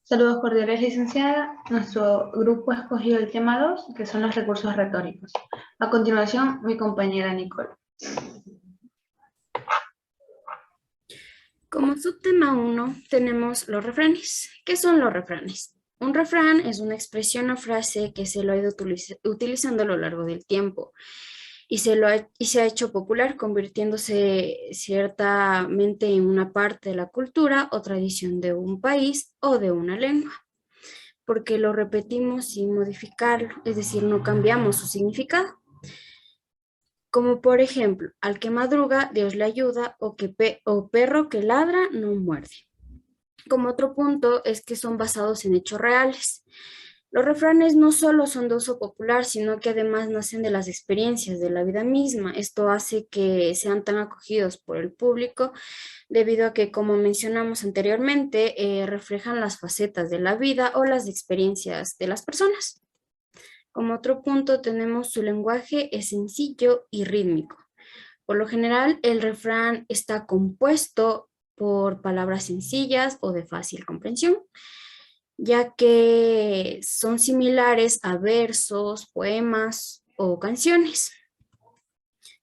Saludos cordiales, licenciada. Nuestro grupo ha escogido el tema 2, que son los recursos retóricos. A continuación, mi compañera Nicole. Como subtema 1 tenemos los refranes. ¿Qué son los refranes? Un refrán es una expresión o frase que se lo ha ido utilizando a lo largo del tiempo y se ha hecho popular, convirtiéndose ciertamente en una parte de la cultura o tradición de un país o de una lengua, porque lo repetimos sin modificarlo, es decir, no cambiamos su significado. Como por ejemplo, al que madruga, Dios le ayuda, o perro que ladra, no muerde. Como otro punto es que son basados en hechos reales. Los refranes no solo son de uso popular, sino que además nacen de las experiencias de la vida misma. Esto hace que sean tan acogidos por el público, debido a que, como mencionamos anteriormente, reflejan las facetas de la vida o las experiencias de las personas. Como otro punto tenemos su lenguaje es sencillo y rítmico. Por lo general, el refrán está compuesto por palabras sencillas o de fácil comprensión, ya que son similares a versos, poemas o canciones.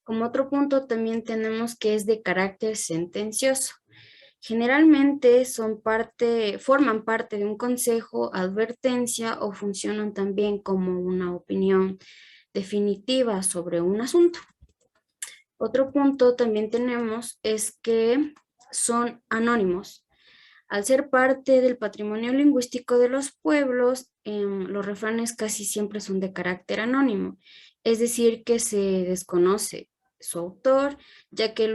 Como otro punto también tenemos que es de carácter sentencioso. Generalmente forman parte de un consejo, advertencia o funcionan también como una opinión definitiva sobre un asunto. Otro punto también tenemos es que son anónimos. Al ser parte del patrimonio lingüístico de los pueblos, los refranes casi siempre son de carácter anónimo, es decir, que se desconoce su autor, ya que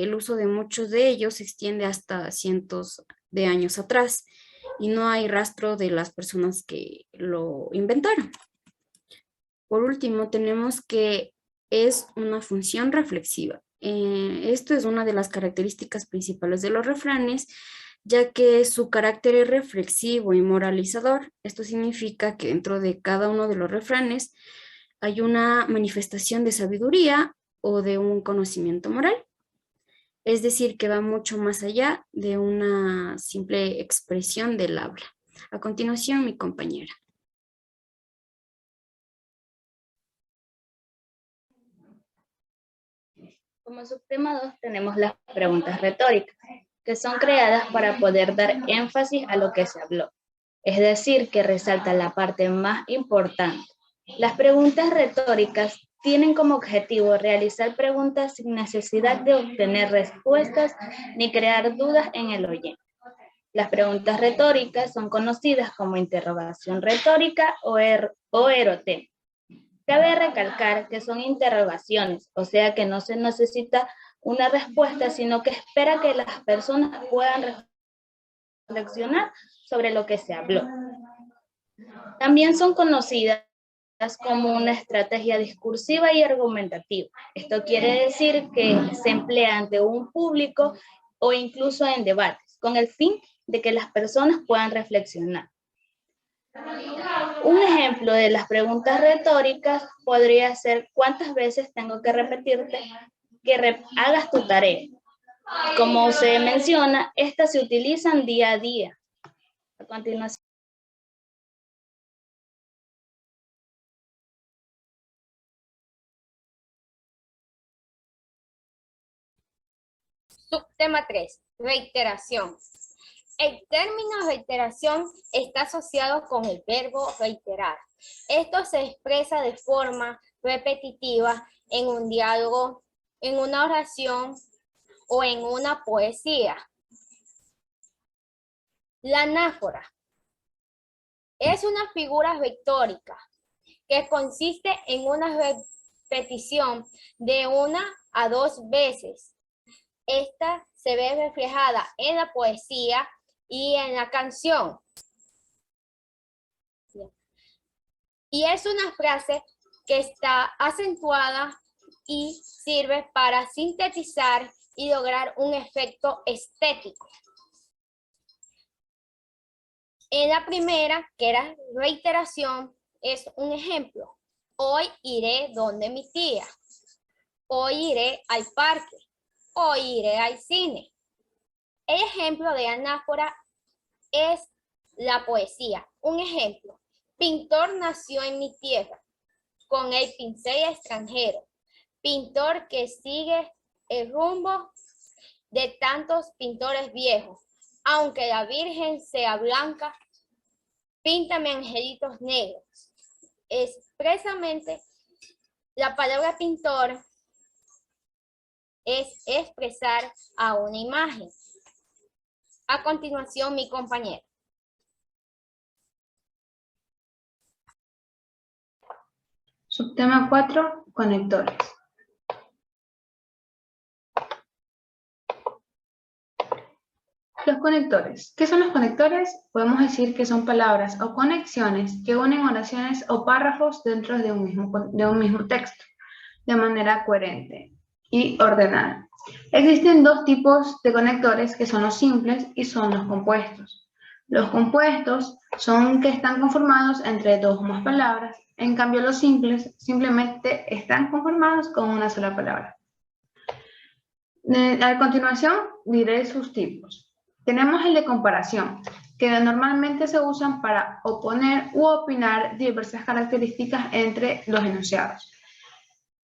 el uso de muchos de ellos se extiende hasta cientos de años atrás y no hay rastro de las personas que lo inventaron. Por último, tenemos que es una función reflexiva. Esto es una de las características principales de los refranes, ya que su carácter es reflexivo y moralizador. Esto significa que dentro de cada uno de los refranes hay una manifestación de sabiduría o de un conocimiento moral. Es decir, que va mucho más allá de una simple expresión del habla. A continuación, mi compañera. Como subtema 2 tenemos las preguntas retóricas, que son creadas para poder dar énfasis a lo que se habló, es decir, que resalta la parte más importante. Las preguntas retóricas tienen como objetivo realizar preguntas sin necesidad de obtener respuestas ni crear dudas en el oyente. Las preguntas retóricas son conocidas como interrogación retórica o erotema. Cabe recalcar que son interrogaciones, o sea que no se necesita una respuesta, sino que espera que las personas puedan reflexionar sobre lo que se habló. También son conocidas como una estrategia discursiva y argumentativa. Esto quiere decir que se emplea ante un público o incluso en debates, con el fin de que las personas puedan reflexionar. Un ejemplo de las preguntas retóricas podría ser: ¿cuántas veces tengo que repetirte que hagas tu tarea? Como se menciona, estas se utilizan día a día. A continuación. Subtema 3, reiteración. El término reiteración está asociado con el verbo reiterar. Esto se expresa de forma repetitiva en un diálogo, en una oración o en una poesía. La anáfora es una figura retórica que consiste en una repetición de una a dos veces. Esta se ve reflejada en la poesía y en la canción. Y es una frase que está acentuada y sirve para sintetizar y lograr un efecto estético. En la primera, que era reiteración, es un ejemplo. Hoy iré donde mi tía. Hoy iré al parque. Hoy iré al cine. El ejemplo de anáfora es La poesía. Un ejemplo. Pintor nació en mi tierra, con el pincel extranjero. Pintor que sigue el rumbo de tantos pintores viejos. Aunque la Virgen sea blanca, píntame angelitos negros. Expresamente, la palabra pintor es expresar a una imagen. A continuación, mi compañero. Subtema 4, conectores. Los conectores. ¿Qué son los conectores? Podemos decir que son palabras o conexiones que unen oraciones o párrafos dentro de un mismo texto, de manera coherente y ordenada. Existen dos tipos de conectores que son los simples y son los compuestos. Los compuestos son que están conformados entre dos o más palabras, en cambio los simples simplemente están conformados con una sola palabra. A continuación diré sus tipos. Tenemos el de comparación, que normalmente se usan para oponer u opinar diversas características entre los enunciados.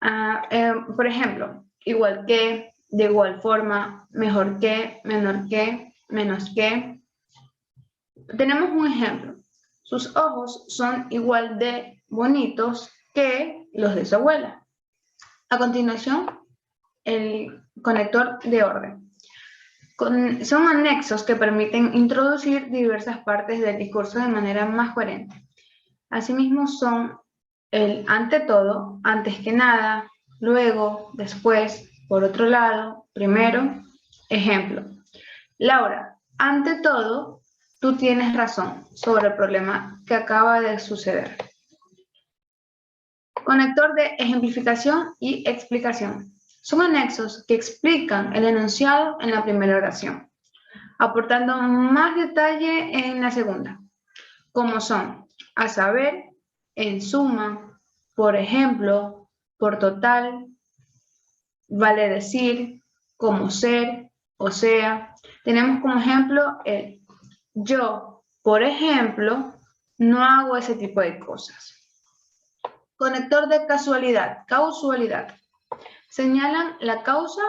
Por ejemplo, igual que, de igual forma, mejor que, menor que, menos que. Tenemos un ejemplo. Sus ojos son igual de bonitos que los de su abuela. A continuación, el conector de orden. Son anexos que permiten introducir diversas partes del discurso de manera más coherente. Asimismo son el ante todo, antes que nada, luego, después, por otro lado, primero. Ejemplo. Laura, ante todo, tú tienes razón sobre el problema que acaba de suceder. Conector de ejemplificación y explicación. Son anexos que explican el enunciado en la primera oración, aportando más detalle en la segunda, como son, a saber, en suma, por ejemplo, por total, vale decir, como ser, o sea. Tenemos como ejemplo el yo, por ejemplo, no hago ese tipo de cosas. Conector de causalidad. Señalan la causa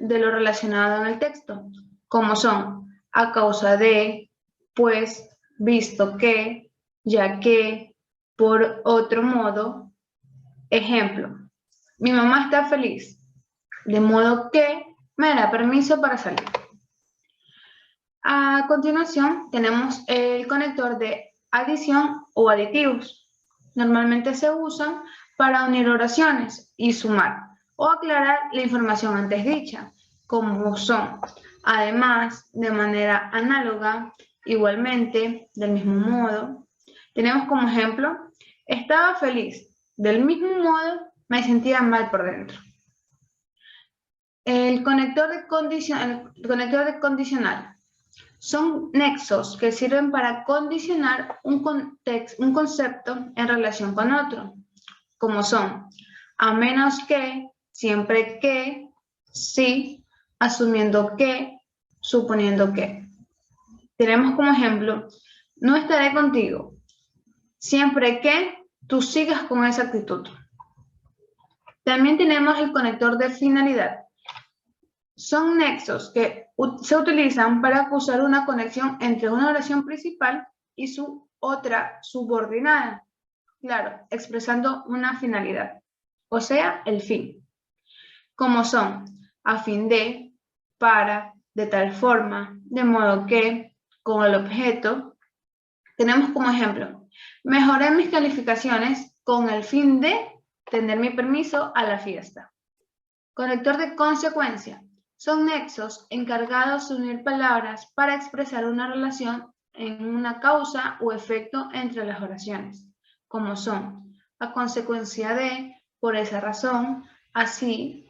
de lo relacionado en el texto, como son a causa de, pues, visto que, ya que, por otro modo. Ejemplo, mi mamá está feliz, de modo que me da permiso para salir. A continuación tenemos el conector de adición o aditivos. Normalmente se usan para unir oraciones y sumar o aclarar la información antes dicha, como son, además, de manera análoga, igualmente, del mismo modo. Tenemos como ejemplo, estaba feliz, del mismo modo me sentía mal por dentro. El conector de condicional. Son nexos que sirven para condicionar un concepto en relación con otro, como son, a menos que, siempre que, sí, asumiendo que, suponiendo que. Tenemos como ejemplo, no estaré contigo, siempre que tú sigas con esa actitud. También tenemos el conector de finalidad. Son nexos que se utilizan para acusar una conexión entre una oración principal y su otra subordinada. Claro, expresando una finalidad, o sea, el fin. Como son, a fin de, para, de tal forma, de modo que, con el objeto. Tenemos como ejemplo, mejoré mis calificaciones con el fin de tener mi permiso a la fiesta. Conector de consecuencia. Son nexos encargados de unir palabras para expresar una relación en una causa o efecto entre las oraciones, como son, a consecuencia de, por esa razón, así,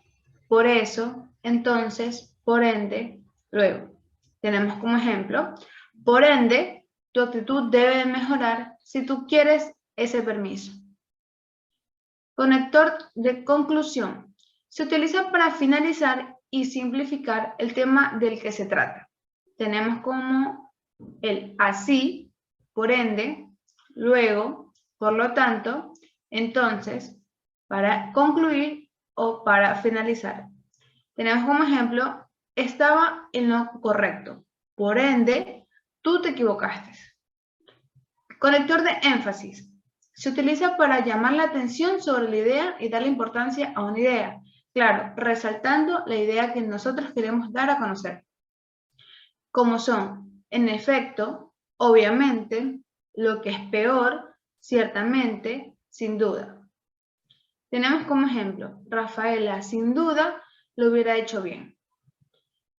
por eso, entonces, por ende, luego. Tenemos como ejemplo, por ende, tu actitud debe mejorar si tú quieres ese permiso. Conector de conclusión. Se utiliza para finalizar y simplificar el tema del que se trata. Tenemos como el así, por ende, luego, por lo tanto, entonces, para concluir o para finalizar. Tenemos como ejemplo, estaba en lo correcto, por ende, tú te equivocaste. Conector de énfasis. Se utiliza para llamar la atención sobre la idea y darle importancia a una idea. Claro, resaltando la idea que nosotros queremos dar a conocer. Como son, en efecto, obviamente, lo que es peor, ciertamente, sin duda. Tenemos como ejemplo, Rafaela sin duda lo hubiera hecho bien.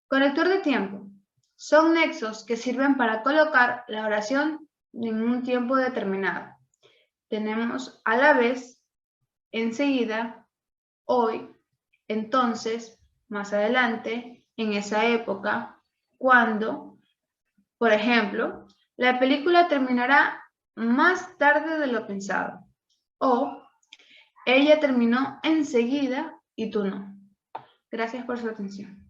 Conector de tiempo. Son nexos que sirven para colocar la oración en un tiempo determinado. Tenemos a la vez, enseguida, hoy, entonces, más adelante, en esa época, cuando, por ejemplo, la película terminará más tarde de lo pensado. O ella terminó enseguida y tú no. Gracias por su atención.